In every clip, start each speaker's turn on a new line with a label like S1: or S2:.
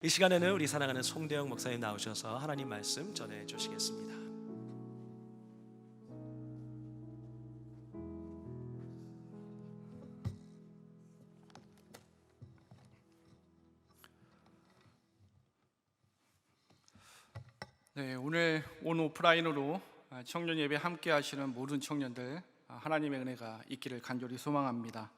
S1: 이 시간에는 우리 사랑하는 송대영 목사님 나오셔서 하나님 말씀 전해 주시겠습니다.
S2: 네, 오늘 온 오프라인으로 청년 예배 함께 하시는 모든 청년들 하나님의 은혜가 있기를 간절히 소망합니다.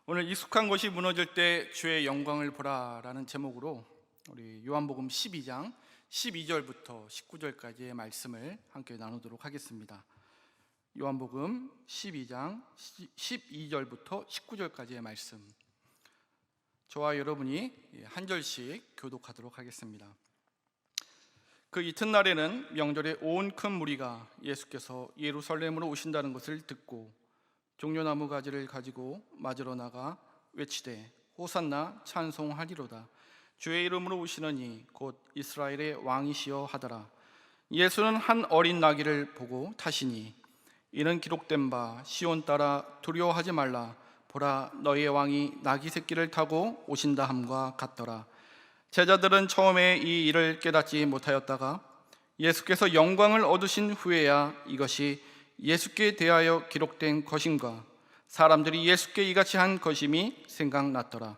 S2: 오늘 익숙한 것이 무너질 때 주의 영광을 보라라는 제목으로 우리 요한복음 12장 12절부터 19절까지의 말씀을 함께 나누도록 하겠습니다. 요한복음 12장 12절부터 19절까지의 말씀, 저와 여러분이 한 절씩 교독하도록 하겠습니다. 그 이튿날에는 명절에 온 큰 무리가 예수께서 예루살렘으로 오신다는 것을 듣고 종려나무 가지를 가지고 맞으러 나가 외치되 호산나 찬송하리로다. 주의 이름으로 오시느니 곧 이스라엘의 왕이시여 하더라. 예수는 한 어린 나귀를 보고 타시니 이는 기록된 바 시온 따라 두려워하지 말라. 보라, 너희의 왕이 나귀 새끼를 타고 오신다 함과 같더라. 제자들은 처음에 이 일을 깨닫지 못하였다가 예수께서 영광을 얻으신 후에야 이것이 예수께 대하여 기록된 것인가, 사람들이 예수께 이같이 한 것임이 생각났더라.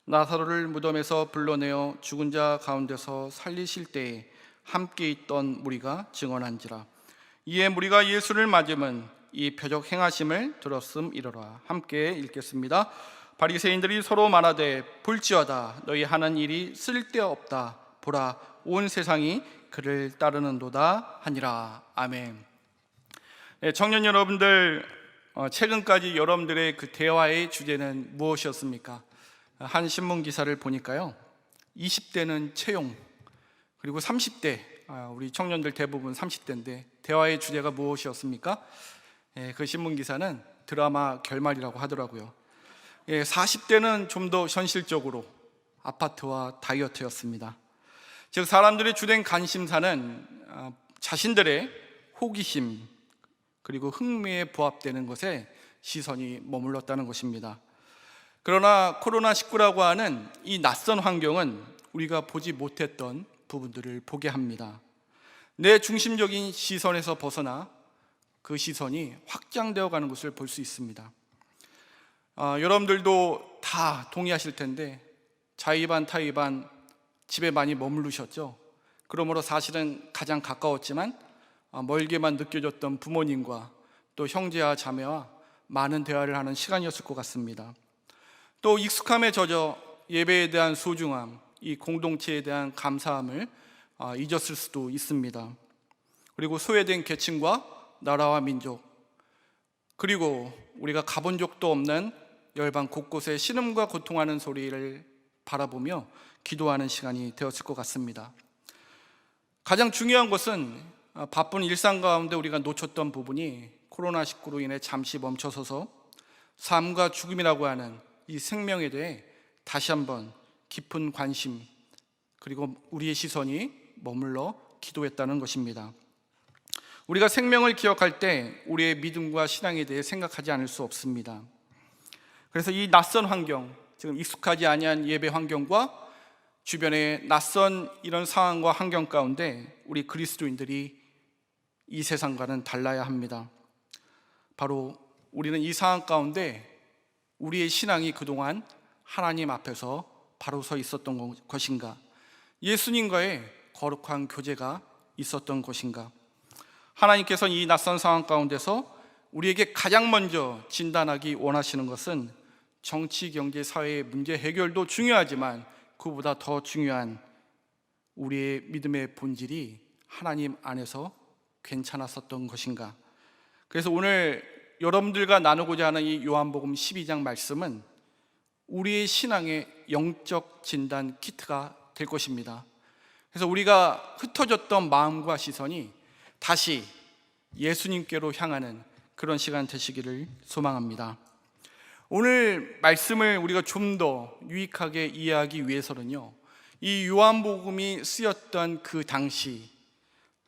S2: 나사로를 무덤에서 불러내어 죽은 자 가운데서 살리실 때에 함께 있던 무리가 증언한지라. 이에 무리가 예수를 맞음은 이 표적 행하심을 들었음이로라. 함께 읽겠습니다. 바리새인들이 서로 말하되 볼지어다, 너희 하는 일이 쓸데없다. 보라, 온 세상이 그를 따르는도다 하니라. 아멘. 네, 청년 여러분들, 최근까지 여러분들의 그 대화의 주제는 무엇이었습니까? 한 신문 기사를 보니까요, 20대는 채용, 그리고 30대, 우리 청년들 대부분 30대인데 대화의 주제가 무엇이었습니까? 그 신문 기사는 드라마 결말이라고 하더라고요. 40대는 좀 더 현실적으로 아파트와 다이어트였습니다. 즉, 사람들의 주된 관심사는 자신들의 호기심 그리고 흥미에 부합되는 것에 시선이 머물렀다는 것입니다. 그러나 코로나19라고 하는 이 낯선 환경은 우리가 보지 못했던 부분들을 보게 합니다. 내 중심적인 시선에서 벗어나 그 시선이 확장되어 가는 것을 볼 수 있습니다. 여러분들도 다 동의하실 텐데 자의반 타의반 집에 많이 머무르셨죠? 그러므로 사실은 가장 가까웠지만 멀게만 느껴졌던 부모님과 또 형제와 자매와 많은 대화를 하는 시간이었을 것 같습니다. 또 익숙함에 젖어 예배에 대한 소중함, 이 공동체에 대한 감사함을 잊었을 수도 있습니다. 그리고 소외된 계층과 나라와 민족, 그리고 우리가 가본 적도 없는 열방 곳곳에 신음과 고통하는 소리를 바라보며 기도하는 시간이 되었을 것 같습니다. 가장 중요한 것은 바쁜 일상 가운데 우리가 놓쳤던 부분이 코로나19로 인해 잠시 멈춰서서 삶과 죽음이라고 하는 이 생명에 대해 다시 한번 깊은 관심, 그리고 우리의 시선이 머물러 기도했다는 것입니다. 우리가 생명을 기억할 때 우리의 믿음과 신앙에 대해 생각하지 않을 수 없습니다. 그래서 이 낯선 환경, 지금 익숙하지 아니한 예배 환경과 주변의 낯선 이런 상황과 환경 가운데 우리 그리스도인들이 이 세상과는 달라야 합니다. 바로 우리는 이 상황 가운데 우리의 신앙이 그동안 하나님 앞에서 바로 서 있었던 것인가, 예수님과의 거룩한 교제가 있었던 것인가. 하나님께서는 이 낯선 상황 가운데서 우리에게 가장 먼저 진단하기 원하시는 것은 정치, 경제, 사회의 문제 해결도 중요하지만 그보다 더 중요한 우리의 믿음의 본질이 하나님 안에서 괜찮았었던 것인가. 그래서 오늘 여러분들과 나누고자 하는 이 요한복음 12장 말씀은 우리의 신앙의 영적 진단 키트가 될 것입니다. 그래서 우리가 흩어졌던 마음과 시선이 다시 예수님께로 향하는 그런 시간 되시기를 소망합니다. 오늘 말씀을 우리가 좀 더 유익하게 이해하기 위해서는요, 이 요한복음이 쓰였던 그 당시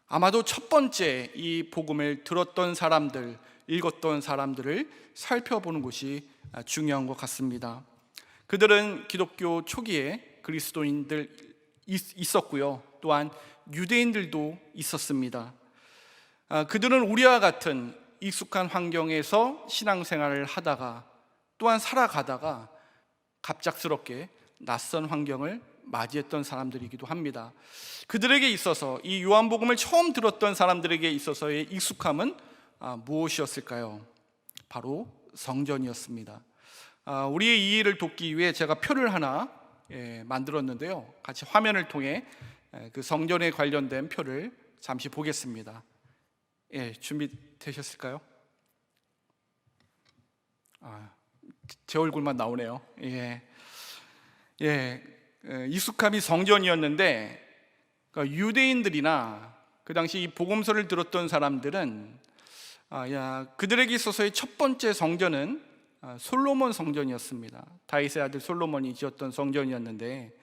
S2: 아마도 첫 번째 이 복음을 들었던 사람들, 읽었던 사람들을 살펴보는 것이 중요한 것 같습니다. 그들은 기독교 초기에 그리스도인들 있었고요. 또한 유대인들도 있었습니다. 그들은 우리와 같은 익숙한 환경에서 신앙생활을 하다가 또한 살아가다가 갑작스럽게 낯선 환경을 맞이했던 사람들이기도 합니다. 그들에게 있어서 이 요한복음을 처음 들었던 사람들에게 있어서의 익숙함은 무엇이었을까요? 바로 성전이었습니다. 우리의 이해를 돕기 위해 제가 표를 하나 만들었는데요. 같이 화면을 통해 그 성전에 관련된 표를 잠시 보겠습니다. 준비되셨을까요? 제 얼굴만 나오네요. 익숙함이 성전이었는데, 그러니까 유대인들이나 그 당시 이 복음서를 들었던 사람들은 그들에게 있어서의 첫 번째 성전은 솔로몬 성전이었습니다. 다윗의 아들 솔로몬이 지었던 성전이었는데,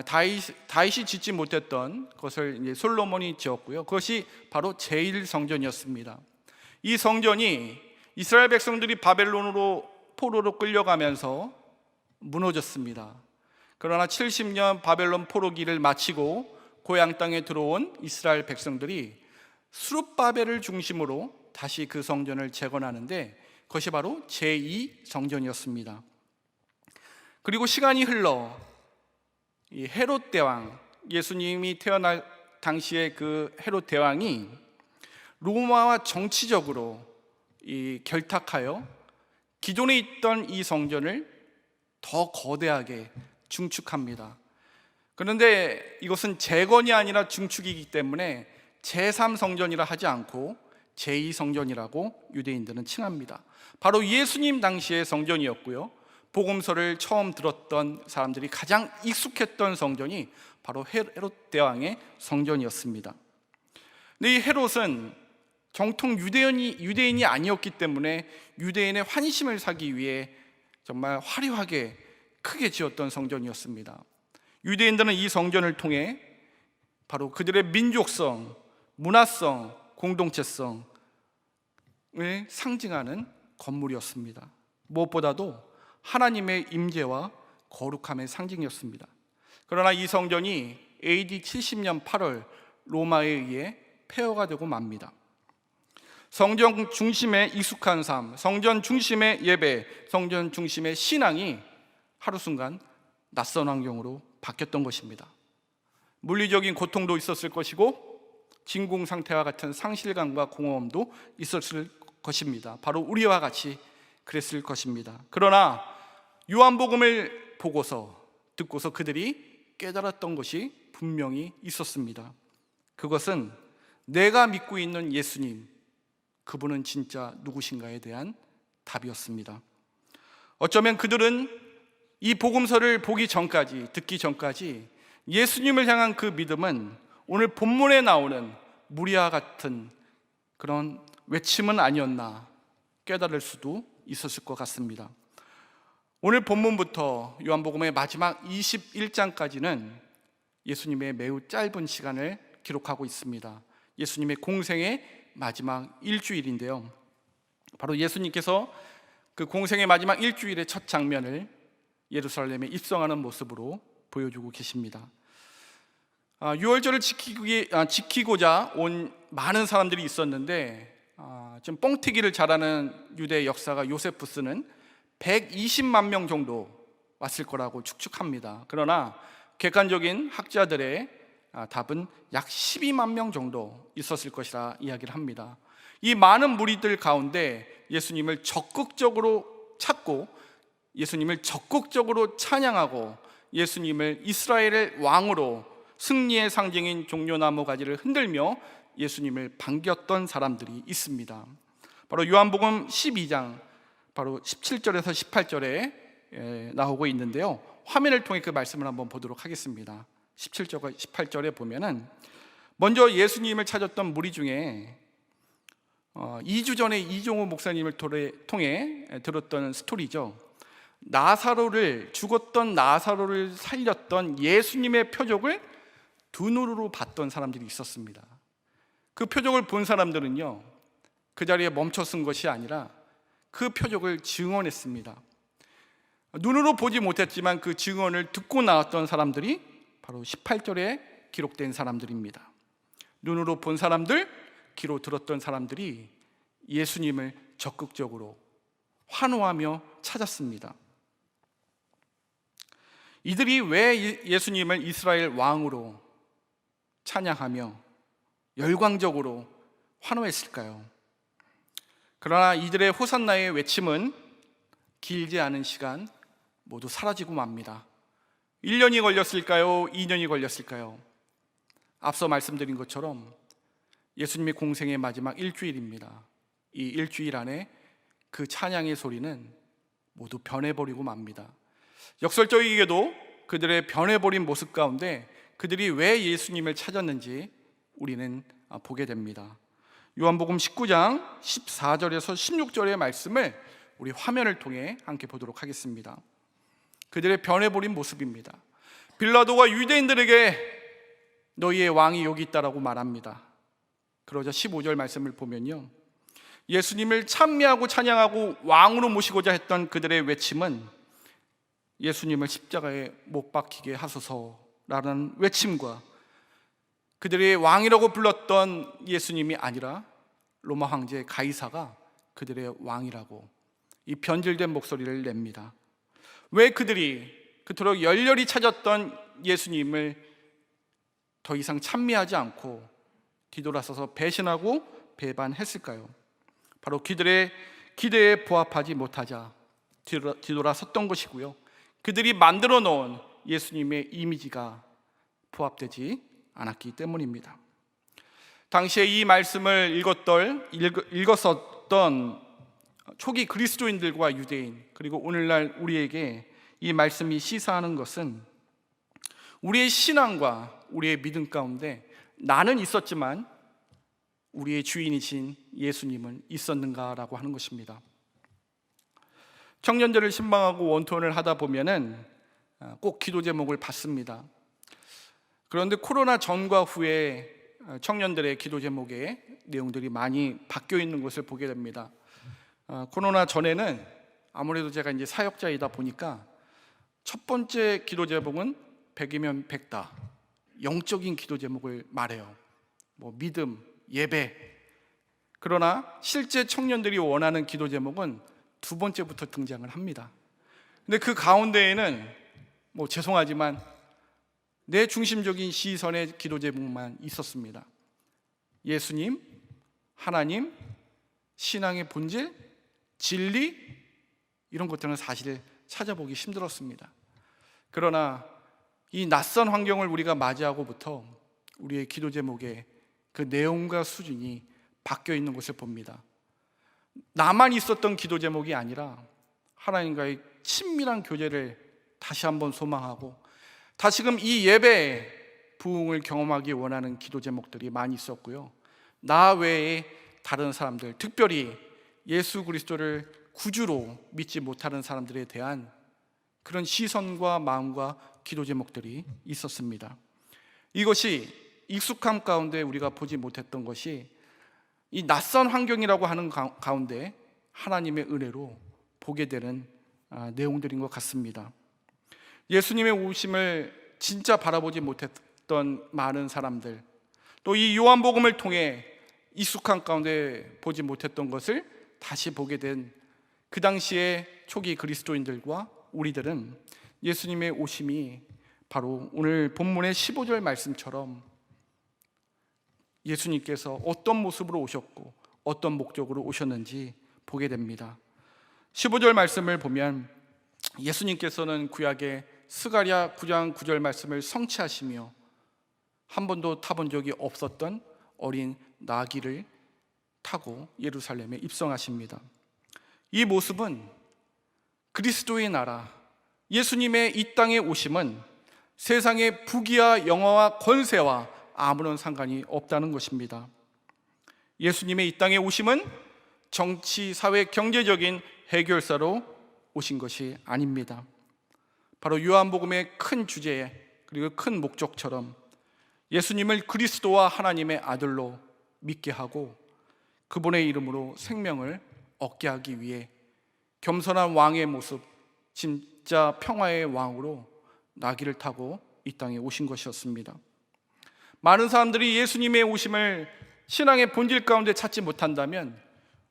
S2: 다윗이 짓지 못했던 것을 이제 솔로몬이 지었고요. 그것이 바로 제1성전이었습니다. 이 성전이 이스라엘 백성들이 바벨론으로 포로로 끌려가면서 무너졌습니다. 그러나 70년 바벨론 포로기를 마치고 고향 땅에 들어온 이스라엘 백성들이 스룹바벨을 중심으로 다시 그 성전을 재건하는데, 그것이 바로 제2성전이었습니다. 그리고 시간이 흘러 이 헤롯 대왕, 예수님이 태어날 당시에 그 헤롯 대왕이 로마와 정치적으로 결탁하여 기존에 있던 이 성전을 더 거대하게 중축합니다. 그런데 이것은 재건이 아니라 중축이기 때문에 제3성전이라 하지 않고 제2성전이라고 유대인들은 칭합니다. 바로 예수님 당시의 성전이었고요. 복음서를 처음 들었던 사람들이 가장 익숙했던 성전이 바로 헤롯 대왕의 성전이었습니다. 근데 이 헤롯은 정통 유대인이 아니었기 때문에 유대인의 환심을 사기 위해 정말 화려하게 크게 지었던 성전이었습니다. 유대인들은 이 성전을 통해 바로 그들의 민족성, 문화성, 공동체성을 상징하는 건물이었습니다. 무엇보다도 하나님의 임재와 거룩함의 상징이었습니다. 그러나 이 성전이 AD 70년 8월 로마에 의해 폐허가 되고 맙니다. 성전 중심의 익숙한 삶, 성전 중심의 예배, 성전 중심의 신앙이 하루순간 낯선 환경으로 바뀌었던 것입니다. 물리적인 고통도 있었을 것이고 진공 상태와 같은 상실감과 공허함도 있었을 것입니다. 바로 우리와 같이 그랬을 것입니다. 그러나 요한복음을 보고서 듣고서 그들이 깨달았던 것이 분명히 있었습니다. 그것은 내가 믿고 있는 예수님, 그분은 진짜 누구신가에 대한 답이었습니다. 어쩌면 그들은 이 복음서를 보기 전까지, 듣기 전까지 예수님을 향한 그 믿음은 오늘 본문에 나오는 무리와 같은 그런 외침은 아니었나 깨달을 수도 있었을 것 같습니다. 오늘 본문부터 요한복음의 마지막 21장까지는 예수님의 매우 짧은 시간을 기록하고 있습니다. 예수님의 공생의 마지막 일주일인데요, 바로 예수님께서 그 공생의 마지막 일주일의 첫 장면을 예루살렘에 입성하는 모습으로 보여주고 계십니다. 유월절을 지키고자 온 많은 사람들이 있었는데, 지금 뻥튀기를 잘하는 유대 역사가 요세푸스는 120만 명 정도 왔을 거라고 추측합니다. 그러나 객관적인 학자들의 답은 약 12만 명 정도 있었을 것이라 이야기를 합니다. 이 많은 무리들 가운데 예수님을 적극적으로 찾고 예수님을 적극적으로 찬양하고 예수님을 이스라엘의 왕으로 승리의 상징인 종려나무 가지를 흔들며 예수님을 반겼던 사람들이 있습니다. 바로 요한복음 12장 바로 17절에서 18절에 나오고 있는데요, 화면을 통해 그 말씀을 한번 보도록 하겠습니다. 17절과 18절에 보면은 먼저 예수님을 찾았던 무리 중에 2주 전에 이종호 목사님을 통해 들었던 스토리죠. 죽었던 나사로를 살렸던 예수님의 표적을 두 눈으로 봤던 사람들이 있었습니다. 그 표적을 본 사람들은요, 그 자리에 멈춰 쓴 것이 아니라 그 표적을 증언했습니다. 눈으로 보지 못했지만 그 증언을 듣고 나왔던 사람들이 바로 18절에 기록된 사람들입니다. 눈으로 본 사람들, 귀로 들었던 사람들이 예수님을 적극적으로 환호하며 찾았습니다. 이들이 왜 예수님을 이스라엘 왕으로 찬양하며 열광적으로 환호했을까요? 그러나 이들의 호산나의 외침은 길지 않은 시간 모두 사라지고 맙니다. 1년이 걸렸을까요? 2년이 걸렸을까요? 앞서 말씀드린 것처럼 예수님의 공생의 마지막 일주일입니다. 이 일주일 안에 그 찬양의 소리는 모두 변해버리고 맙니다. 역설적이게도 그들의 변해버린 모습 가운데 그들이 왜 예수님을 찾았는지 우리는 보게 됩니다. 요한복음 19장 14절에서 16절의 말씀을 우리 화면을 통해 함께 보도록 하겠습니다. 그들의 변해버린 모습입니다. 빌라도가 유대인들에게 너희의 왕이 여기 있다라고 말합니다. 그러자 15절 말씀을 보면요, 예수님을 찬미하고 찬양하고 왕으로 모시고자 했던 그들의 외침은 예수님을 십자가에 못 박히게 하소서라는 외침과 그들의 왕이라고 불렀던 예수님이 아니라 로마 황제 가이사가 그들의 왕이라고 이 변질된 목소리를 냅니다. 왜 그들이 그토록 열렬히 찾았던 예수님을 더 이상 찬미하지 않고 뒤돌아서서 배신하고 배반했을까요? 바로 그들의 기대에 부합하지 못하자 뒤돌아섰던 것이고요, 그들이 만들어 놓은 예수님의 이미지가 부합되지 않았기 때문입니다. 당시에 이 말씀을 읽었었던 초기 그리스도인들과 유대인, 그리고 오늘날 우리에게 이 말씀이 시사하는 것은 우리의 신앙과 우리의 믿음 가운데 나는 있었지만 우리의 주인이신 예수님은 있었는가라고 하는 것입니다. 청년들을 신방하고 원투원을 하다 보면은 꼭 기도 제목을 받습니다. 그런데 코로나 전과 후에 청년들의 기도 제목의 내용들이 많이 바뀌어 있는 것을 보게 됩니다. 코로나 전에는 아무래도 제가 이제 사역자이다 보니까 첫 번째 기도 제목은 100이면 100다, 영적인 기도 제목을 말해요. 뭐 믿음, 예배. 그러나 실제 청년들이 원하는 기도 제목은 두 번째부터 등장을 합니다. 근데 그 가운데에는 뭐 죄송하지만 내 중심적인 시선의 기도 제목만 있었습니다. 예수님, 하나님, 신앙의 본질, 진리, 이런 것들은 사실 찾아보기 힘들었습니다. 그러나 이 낯선 환경을 우리가 맞이하고부터 우리의 기도 제목의 그 내용과 수준이 바뀌어 있는 것을 봅니다. 나만 있었던 기도 제목이 아니라 하나님과의 친밀한 교제를 다시 한번 소망하고 다시금 이 예배의 부흥을 경험하기 원하는 기도 제목들이 많이 있었고요, 나 외에 다른 사람들, 특별히 예수 그리스도를 구주로 믿지 못하는 사람들에 대한 그런 시선과 마음과 기도 제목들이 있었습니다. 이것이 익숙함 가운데 우리가 보지 못했던 것이 이 낯선 환경이라고 하는 가운데 하나님의 은혜로 보게 되는 내용들인 것 같습니다. 예수님의 오심을 진짜 바라보지 못했던 많은 사람들, 또 이 요한복음을 통해 익숙한 가운데 보지 못했던 것을 다시 보게 된 그 당시의 초기 그리스도인들과 우리들은 예수님의 오심이 바로 오늘 본문의 15절 말씀처럼 예수님께서 어떤 모습으로 오셨고 어떤 목적으로 오셨는지 보게 됩니다. 15절 말씀을 보면 예수님께서는 구약의 스가랴 9장 9절 말씀을 성취하시며 한 번도 타본 적이 없었던 어린 나귀를 타고 예루살렘에 입성하십니다. 이 모습은 그리스도의 나라, 예수님의 이 땅에 오심은 세상의 부귀와 영화와 권세와 아무런 상관이 없다는 것입니다. 예수님의 이 땅에 오심은 정치, 사회, 경제적인 해결사로 오신 것이 아닙니다. 바로 요한복음의 큰 주제 그리고 큰 목적처럼 예수님을 그리스도와 하나님의 아들로 믿게 하고 그분의 이름으로 생명을 얻게 하기 위해 겸손한 왕의 모습, 진짜 평화의 왕으로 나귀를 타고 이 땅에 오신 것이었습니다. 많은 사람들이 예수님의 오심을 신앙의 본질 가운데 찾지 못한다면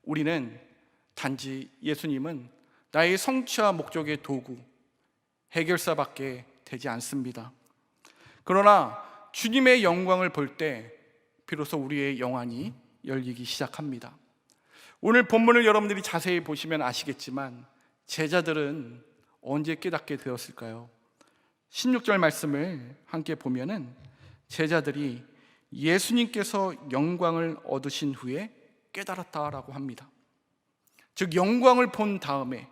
S2: 우리는 단지 예수님은 나의 성취와 목적의 도구, 해결사밖에 되지 않습니다. 그러나 주님의 영광을 볼 때 비로소 우리의 영안이 열리기 시작합니다. 오늘 본문을 여러분들이 자세히 보시면 아시겠지만 제자들은 언제 깨닫게 되었을까요? 16절 말씀을 함께 보면은 제자들이 예수님께서 영광을 얻으신 후에 깨달았다라고 합니다. 즉 영광을 본 다음에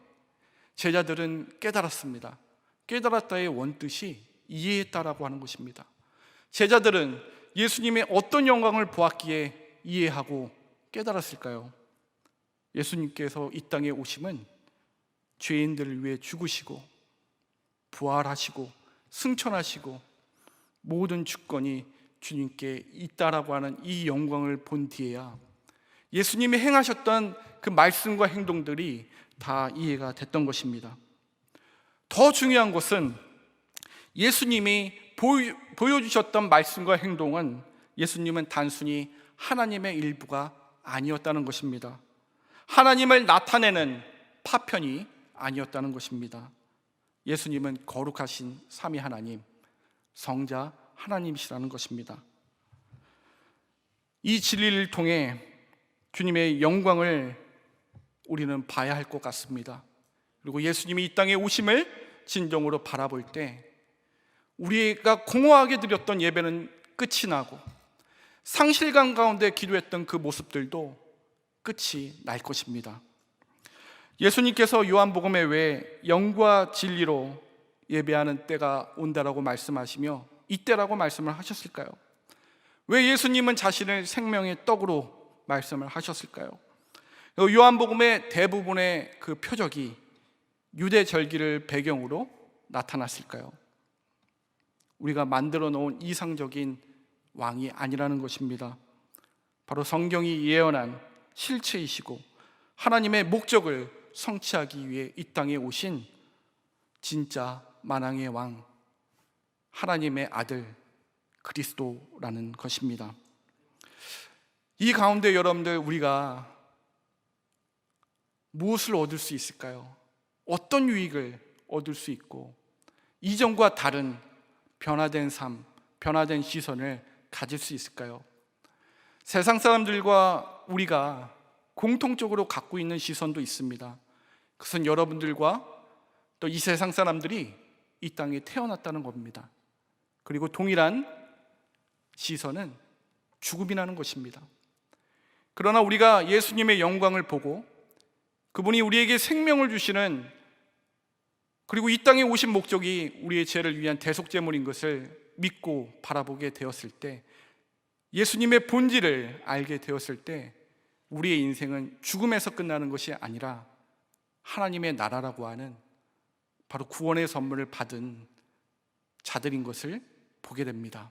S2: 제자들은 깨달았습니다. 깨달았다의 원뜻이 이해했다라고 하는 것입니다. 제자들은 예수님의 어떤 영광을 보았기에 이해하고 깨달았을까요? 예수님께서 이 땅에 오심은 죄인들을 위해 죽으시고 부활하시고 승천하시고 모든 주권이 주님께 있다라고 하는 이 영광을 본 뒤에야 예수님이 행하셨던 그 말씀과 행동들이 다 이해가 됐던 것입니다. 더 중요한 것은 예수님이 보여주셨던 말씀과 행동은 예수님은 단순히 하나님의 일부가 아니었다는 것입니다. 하나님을 나타내는 파편이 아니었다는 것입니다. 예수님은 거룩하신 삼위 하나님, 성자 하나님이시라는 것입니다. 이 진리를 통해 주님의 영광을 우리는 봐야 할 것 같습니다. 그리고 예수님이 이 땅에 오심을 진정으로 바라볼 때 우리가 공허하게 드렸던 예배는 끝이 나고 상실감 가운데 기도했던 그 모습들도 끝이 날 것입니다. 예수님께서 요한복음에 왜 영과 진리로 예배하는 때가 온다라고 말씀하시며 이때라고 말씀을 하셨을까요? 왜 예수님은 자신을 생명의 떡으로 말씀을 하셨을까요? 요한복음의 대부분의 그 표적이 유대 절기를 배경으로 나타났을까요? 우리가 만들어 놓은 이상적인 왕이 아니라는 것입니다. 바로 성경이 예언한 실체이시고 하나님의 목적을 성취하기 위해 이 땅에 오신 진짜 만왕의 왕, 하나님의 아들 그리스도라는 것입니다. 이 가운데 여러분들 우리가 무엇을 얻을 수 있을까요? 어떤 유익을 얻을 수 있고 이전과 다른 변화된 삶, 변화된 시선을 가질 수 있을까요? 세상 사람들과 우리가 공통적으로 갖고 있는 시선도 있습니다. 그것은 여러분들과 또 이 세상 사람들이 이 땅에 태어났다는 겁니다. 그리고 동일한 시선은 죽음이라는 것입니다. 그러나 우리가 예수님의 영광을 보고 그분이 우리에게 생명을 주시는, 그리고 이 땅에 오신 목적이 우리의 죄를 위한 대속제물인 것을 믿고 바라보게 되었을 때, 예수님의 본질을 알게 되었을 때 우리의 인생은 죽음에서 끝나는 것이 아니라 하나님의 나라라고 하는 바로 구원의 선물을 받은 자들인 것을 보게 됩니다.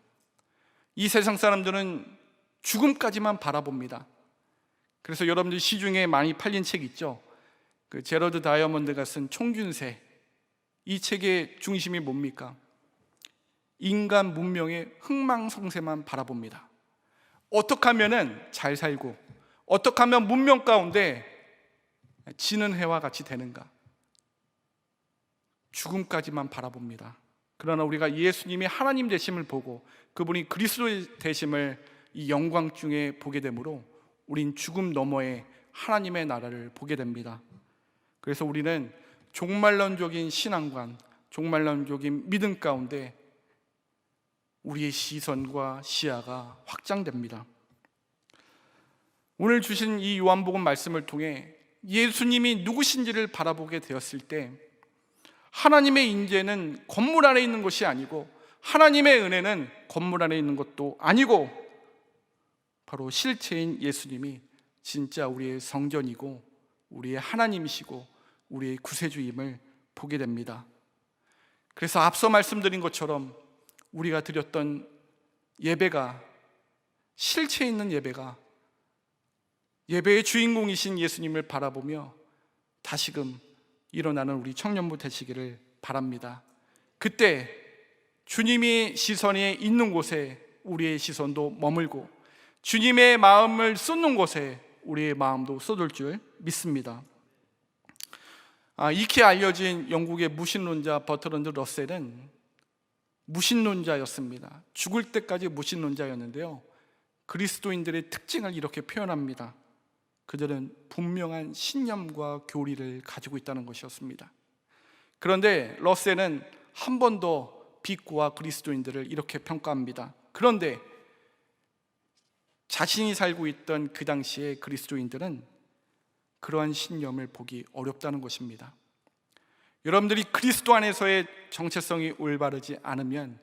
S2: 이 세상 사람들은 죽음까지만 바라봅니다. 그래서 여러분들 시중에 많이 팔린 책 있죠? 그 제러드 다이아몬드가 쓴 총균세, 이 책의 중심이 뭡니까? 인간 문명의 흥망성쇠만 바라봅니다. 어떻게 하면은 잘 살고 어떻게 하면 문명 가운데 지는 해와 같이 되는가, 죽음까지만 바라봅니다. 그러나 우리가 예수님이 하나님 되심을 보고 그분이 그리스도 되심을 이 영광 중에 보게 되므로 우린 죽음 너머에 하나님의 나라를 보게 됩니다. 그래서 우리는 종말론적인 신앙관, 종말론적인 믿음 가운데 우리의 시선과 시야가 확장됩니다. 오늘 주신 이 요한복음 말씀을 통해 예수님이 누구신지를 바라보게 되었을 때 하나님의 인재는 건물 안에 있는 것이 아니고 하나님의 은혜는 건물 안에 있는 것도 아니고 바로 실체인 예수님이 진짜 우리의 성전이고 우리의 하나님이시고 우리의 구세주임을 보게 됩니다. 그래서 앞서 말씀드린 것처럼 우리가 드렸던 예배가, 실체 있는 예배가 예배의 주인공이신 예수님을 바라보며 다시금 일어나는 우리 청년부 되시기를 바랍니다. 그때 주님이 시선이 있는 곳에 우리의 시선도 머물고 주님의 마음을 쏟는 곳에 우리의 마음도 쏟을 줄 믿습니다. 익히 알려진 영국의 무신론자 버트런드 러셀은 무신론자였습니다. 죽을 때까지 무신론자였는데요, 그리스도인들의 특징을 이렇게 표현합니다. 그들은 분명한 신념과 교리를 가지고 있다는 것이었습니다. 그런데 러셀은 한 번 더 비꼬와 그리스도인들을 이렇게 평가합니다. 그런데 자신이 살고 있던 그 당시의 그리스도인들은 그러한 신념을 보기 어렵다는 것입니다. 여러분들이 그리스도 안에서의 정체성이 올바르지 않으면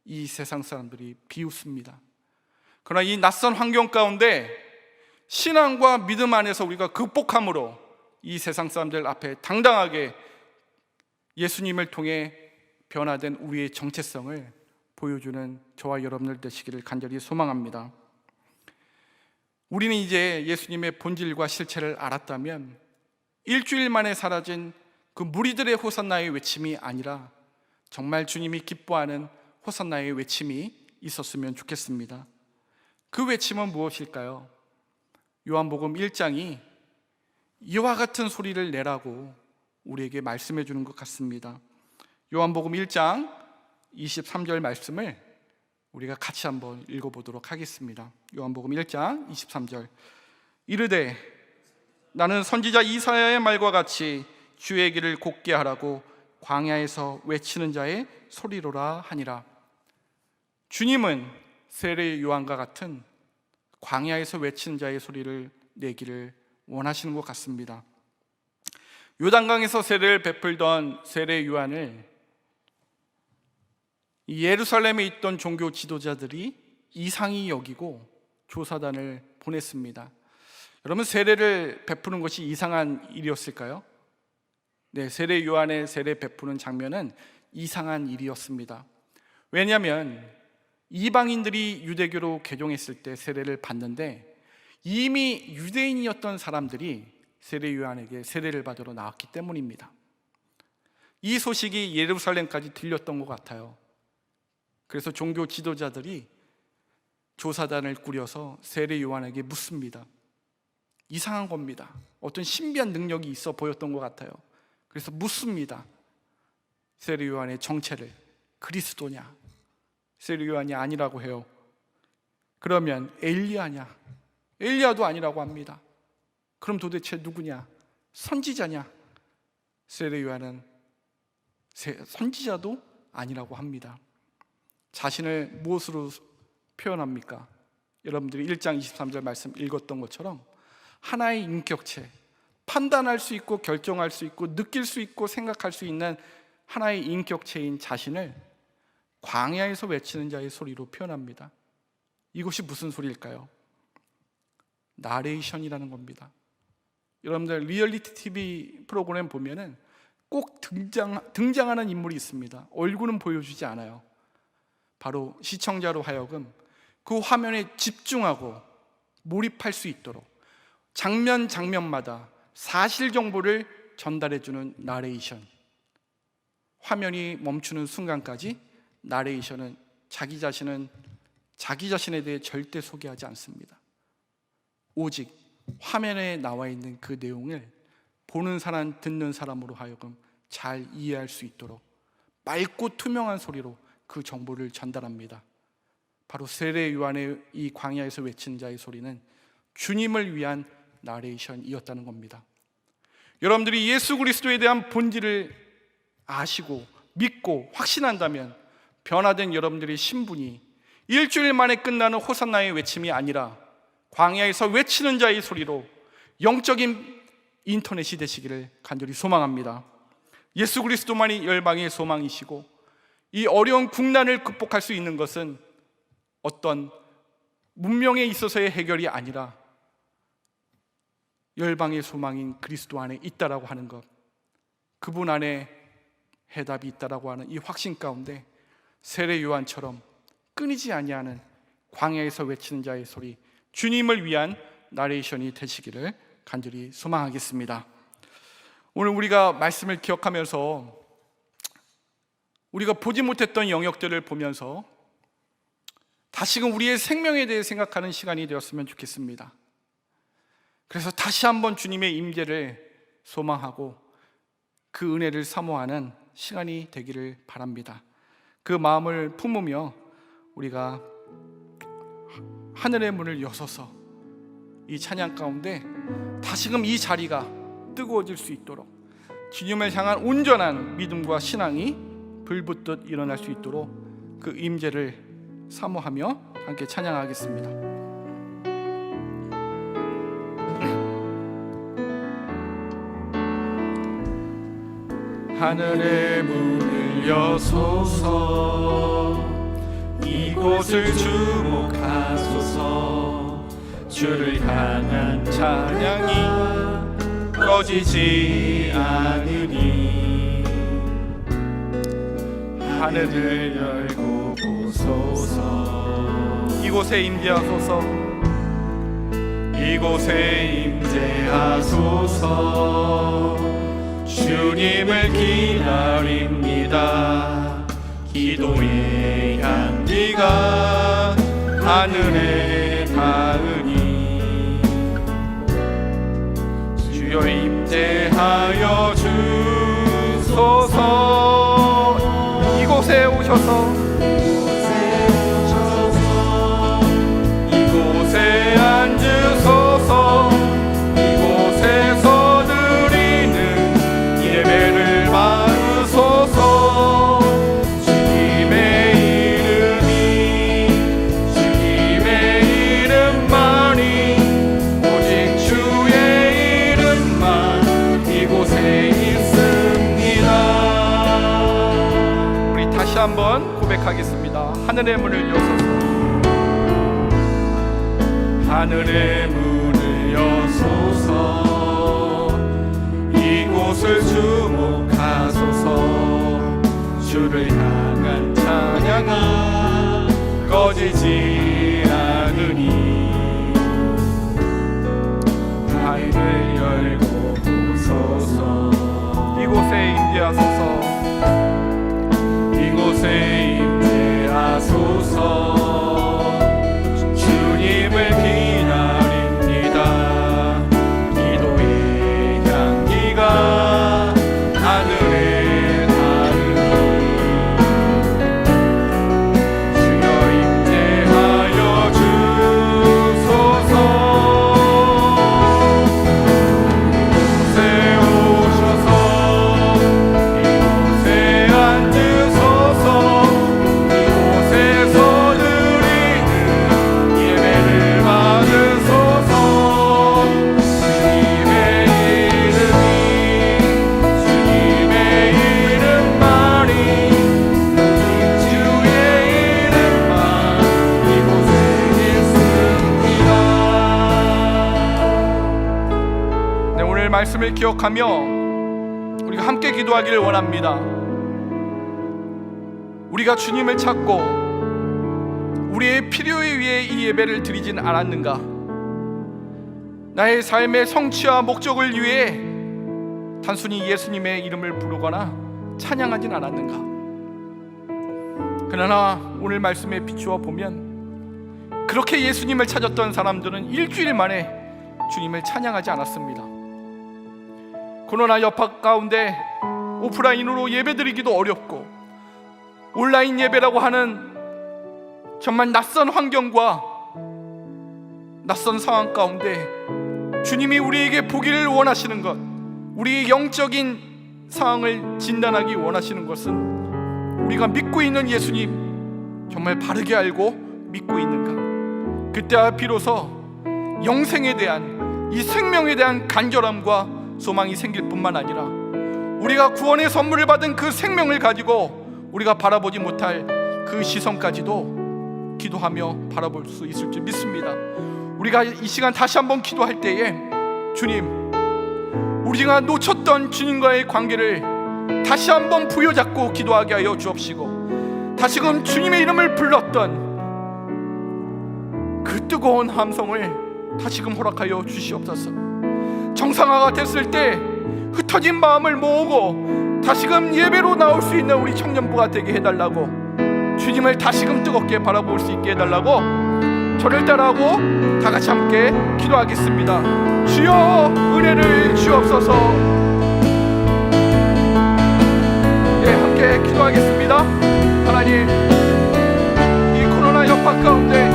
S2: 이 세상 사람들이 비웃습니다. 그러나 이 낯선 환경 가운데 신앙과 믿음 안에서 우리가 극복함으로 이 세상 사람들 앞에 당당하게 예수님을 통해 변화된 우리의 정체성을 보여주는 저와 여러분들 되시기를 간절히 소망합니다. 우리는 이제 예수님의 본질과 실체를 알았다면 일주일 만에 사라진 그 무리들의 호산나의 외침이 아니라 정말 주님이 기뻐하는 호산나의 외침이 있었으면 좋겠습니다. 그 외침은 무엇일까요? 요한복음 1장이 이와 같은 소리를 내라고 우리에게 말씀해 주는 것 같습니다. 요한복음 1장 23절 말씀을 우리가 같이 한번 읽어보도록 하겠습니다. 요한복음 1장 23절. 이르되 나는 선지자 이사야의 말과 같이 주의 길을 곧게 하라고 광야에서 외치는 자의 소리로라 하니라. 주님은 세례 요한과 같은 광야에서 외치는 자의 소리를 내기를 원하시는 것 같습니다. 요단강에서 세례를 베풀던 세례 요한을 예루살렘에 있던 종교 지도자들이 이상히 여기고 조사단을 보냈습니다. 여러분, 세례를 베푸는 것이 이상한 일이었을까요? 네, 세례 요한의 세례 베푸는 장면은 이상한 일이었습니다. 왜냐하면 이방인들이 유대교로 개종했을 때 세례를 받는데 이미 유대인이었던 사람들이 세례 요한에게 세례를 받으러 나왔기 때문입니다. 이 소식이 예루살렘까지 들렸던 것 같아요. 그래서 종교 지도자들이 조사단을 꾸려서 세례 요한에게 묻습니다. 이상한 겁니다. 어떤 신비한 능력이 있어 보였던 것 같아요. 그래서 묻습니다. 세례 요한의 정체를. 그리스도냐? 세례 요한이 아니라고 해요. 그러면 엘리야냐? 엘리야도 아니라고 합니다. 그럼 도대체 누구냐? 선지자냐? 세례 요한은 선지자도 아니라고 합니다. 자신을 무엇으로 표현합니까? 여러분들이 1장 23절 말씀 읽었던 것처럼 하나의 인격체, 판단할 수 있고 결정할 수 있고 느낄 수 있고 생각할 수 있는 하나의 인격체인 자신을 광야에서 외치는 자의 소리로 표현합니다. 이것이 무슨 소리일까요? 나레이션이라는 겁니다. 여러분들 리얼리티 TV 프로그램 보면은 꼭 등장하는 인물이 있습니다. 얼굴은 보여주지 않아요. 바로 시청자로 하여금 그 화면에 집중하고 몰입할 수 있도록 장면 장면마다 사실 정보를 전달해주는 나레이션. 화면이 멈추는 순간까지 나레이션은 자기 자신에 대해 절대 소개하지 않습니다. 오직 화면에 나와 있는 그 내용을 보는 사람, 듣는 사람으로 하여금 잘 이해할 수 있도록 맑고 투명한 소리로 그 정보를 전달합니다. 바로 세례 요한의 이 광야에서 외친 자의 소리는 주님을 위한 나레이션이었다는 겁니다. 여러분들이 예수 그리스도에 대한 본질을 아시고 믿고 확신한다면 변화된 여러분들의 신분이 일주일 만에 끝나는 호산나의 외침이 아니라 광야에서 외치는 자의 소리로 영적인 인터넷이 되시기를 간절히 소망합니다. 예수 그리스도만이 열방의 소망이시고 이 어려운 국난을 극복할 수 있는 것은 어떤 문명에 있어서의 해결이 아니라 열방의 소망인 그리스도 안에 있다라고 하는 것, 그분 안에 해답이 있다라고 하는 이 확신 가운데 세례 요한처럼 끊이지 아니하는 광야에서 외치는 자의 소리, 주님을 위한 나레이션이 되시기를 간절히 소망하겠습니다. 오늘 우리가 말씀을 기억하면서 우리가 보지 못했던 영역들을 보면서 다시금 우리의 생명에 대해 생각하는 시간이 되었으면 좋겠습니다. 그래서 다시 한번 주님의 임재를 소망하고 그 은혜를 사모하는 시간이 되기를 바랍니다. 그 마음을 품으며 우리가 하늘의 문을 여서서 이 찬양 가운데 다시금 이 자리가 뜨거워질 수 있도록 주님을 향한 온전한 믿음과 신앙이 불붙듯 일어날 수 있도록 그 임재를 사모하며 함께 찬양하겠습니다. 하늘의 문을 여소서, 이곳을 주목하소서. 주를 향한 찬양이 꺼지지 않으니 하늘을 열고 보소서. 이곳에 임재하소서, 이곳에 임재하소서. 주님을 기다립니다. 기도의 향기가 하늘에 닿으니 주여 임재하여 주소서. 이곳에 오셔서 이곳에 앉으소서. 이곳에서 드리는 예배를 받으소서. 주님의 이름만이 오직 주의 이름만 이곳에 있습니다. 우리 다시 한번 고백하겠습니다. 하늘의 문을 여소서, 하늘의 문을 여소서. 이곳을 주목하소서. 주를 향한 찬양이 꺼지지 않으니 하늘을 열고 보소서. 이곳에 임재하소서. 이곳에 임재하소서. 주님을 기다립니다. 기도의 향기가 하늘에 닿으니 주여 임재하여 주소서. 이곳에 오셔서 이곳에 앉으소서. 이곳에서 드리는 예배를 받으소서. 주님의 이름만이 주의 이름만 이곳에 있습니다. 네, 오늘 말씀을 기억하며 우리가 함께 기도하기를 원합니다. 우리가 주님을 찾고 우리의 필요에 의해 이 예배를 드리진 않았는가? 나의 삶의 성취와 목적을 위해 단순히 예수님의 이름을 부르거나 찬양하진 않았는가? 그러나 오늘 말씀에 비추어 보면 그렇게 예수님을 찾았던 사람들은 일주일 만에 주님을 찬양하지 않았습니다. 코로나 여파 가운데 오프라인으로 예배드리기도 어렵고 온라인 예배라고 하는 정말 낯선 환경과 낯선 상황 가운데 주님이 우리에게 보기를 원하시는 것, 우리의 영적인 상황을 진단하기 원하시는 것은 우리가 믿고 있는 예수님 정말 바르게 알고 믿고 있는가? 그때야 비로소 영생에 대한, 이 생명에 대한 간절함과 소망이 생길 뿐만 아니라 우리가 구원의 선물을 받은 그 생명을 가지고 우리가 바라보지 못할 그 시선까지도 기도하며 바라볼 수 있을 줄 믿습니다. 우리가 이 시간 다시 한번 기도할 때에 주님, 우리가 놓쳤던 주님과의 관계를 다시 한번 부여잡고 기도하게 하여 주옵시고, 다시금 주님의 이름을 불렀던 그 뜨거운 함성을 다시금 허락하여 주시옵소서. 정상화가 됐을 때 흩어진 마음을 모으고 다시금 예배로 나올 수 있는 우리 청년부가 되게 해달라고, 주님을 다시금 뜨겁게 바라볼 수 있게 해달라고 저를 따라하고 다 같이 함께 기도하겠습니다. 주여 은혜를 주옵소서. 함께 기도하겠습니다. 하나님, 이 코로나 여파 가운데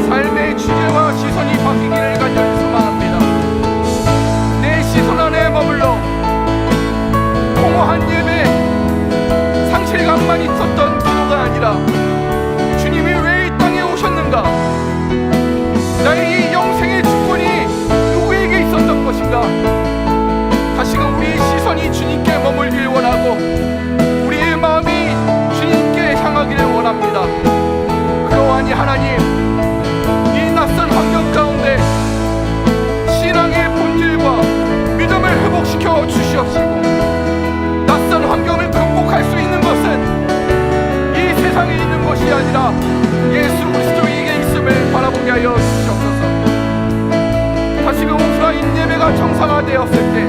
S2: 삶의 주제와 시선이 바뀌기를 간절히 소망합니다. 내 시선 안에 머물러 공허한 예배, 상실감만 있었던 기도가 아니라 주님이 왜 이 땅에 오셨는가, 나의 이 영생의 주권이 누구에게 있었던 것인가, 다시금 우리의 시선이 주님께 머물길 원하고 우리의 마음이 주님께 향하기를 원합니다. 그러하니 하나님, 이 낯선 환경 가운데 신앙의 본질과 믿음을 회복시켜 주시옵시고, 낯선 환경을 극복할 수 있는 것은 이 세상에 있는 것이 아니라 예수 그리스도에게 있음을 바라보게 하여 주시옵소서. 다시금 오프라인 예배가 정상화되었을 때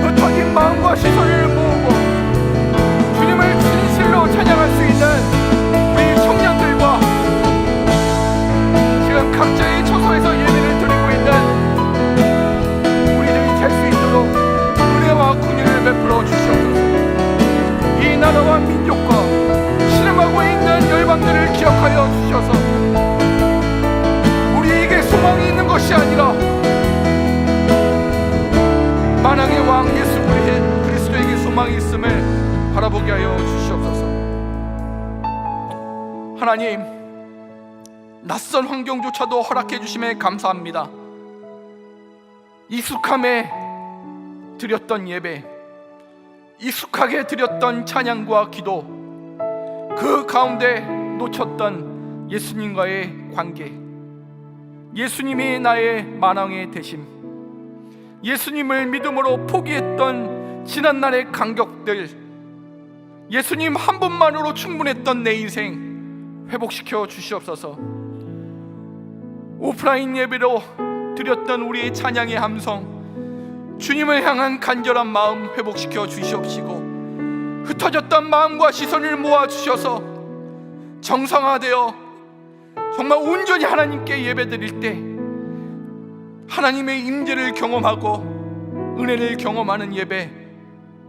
S2: 흩어진 마음과 시선을 모으고 주님을 진실로 찬양할 수 있는 우리 청년들과 지금 각자의 처소에서 예배를 드리고 있는 우리들이 될 수 있도록 은혜와 긍휼을 베풀어 주시옵소서. 이 나라와 민족과 실험하고 있는 열방들을 기억하여 주셔서 우리에게 소망이 있는 것이 아니라 만왕의 왕 예수 그리스도에게 소망이 있음을 바라보게 하여 주시옵소서. 하나님, 낯선 환경조차도 허락해 주심에 감사합니다. 익숙함에 드렸던 예배, 익숙하게 드렸던 찬양과 기도, 그 가운데 놓쳤던 예수님과의 관계, 예수님이 나의 만왕의 대심, 예수님을 믿음으로 포기했던 지난날의 간격들, 예수님 한 분만으로 충분했던 내 인생 회복시켜 주시옵소서. 오프라인 예배로 드렸던 우리의 찬양의 함성, 주님을 향한 간절한 마음 회복시켜 주시옵시고, 흩어졌던 마음과 시선을 모아 주셔서 정상화되어 정말 온전히 하나님께 예배드릴 때 하나님의 임재를 경험하고 은혜를 경험하는 예배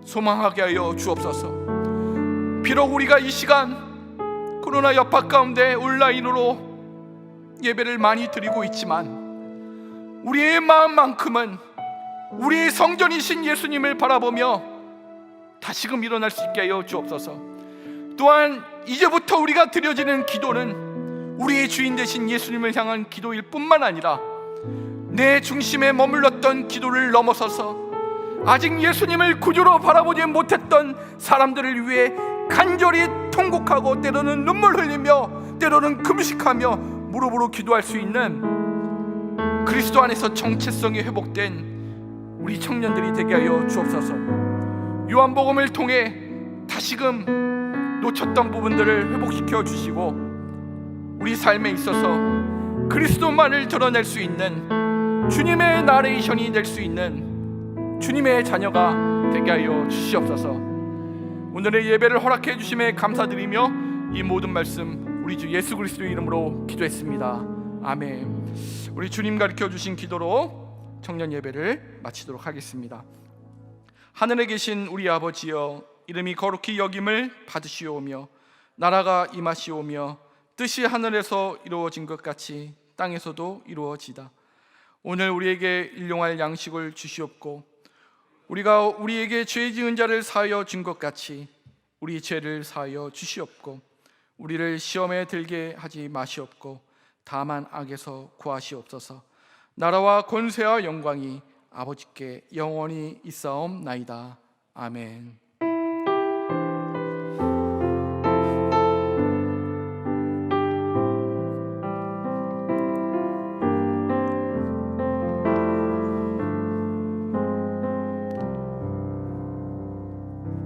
S2: 소망하게 하여 주옵소서. 비록 우리가 이 시간 코로나 여파 가운데 온라인으로 예배를 많이 드리고 있지만 우리의 마음만큼은 우리의 성전이신 예수님을 바라보며 다시금 일어날 수 있게 하여 주옵소서. 또한 이제부터 우리가 드려지는 기도는 우리의 주인 되신 예수님을 향한 기도일 뿐만 아니라 내 중심에 머물렀던 기도를 넘어서서 아직 예수님을 구주로 바라보지 못했던 사람들을 위해 간절히 통곡하고 때로는 눈물 흘리며 때로는 금식하며 무릎으로 기도할 수 있는 그리스도 안에서 정체성이 회복된 우리 청년들이 되게 하여 주옵소서. 요한복음을 통해 다시금 놓쳤던 부분들을 회복시켜 주시고 우리 삶에 있어서 그리스도만을 드러낼 수 있는 주님의 나레이션이 될 수 있는 주님의 자녀가 되게 하여 주시옵소서. 오늘의 예배를 허락해 주심에 감사드리며 이 모든 말씀 우리 주 예수 그리스도의 이름으로 기도했습니다. 아멘. 우리 주님 가르쳐 주신 기도로 청년 예배를 마치도록 하겠습니다. 하늘에 계신 우리 아버지여, 이름이 거룩히 여김을 받으시오며 나라가 임하시오며 뜻이 하늘에서 이루어진 것 같이 땅에서도 이루어지다. 오늘 우리에게 일용할 양식을 주시옵고 우리가 우리에게 죄 지은 자를 사하여 준 것 같이 우리 죄를 사하여 주시옵고 우리를 시험에 들게 하지 마시옵고 다만 악에서 구하시옵소서. 나라와 권세와 영광이 아버지께 영원히 있사옵나이다. 아멘.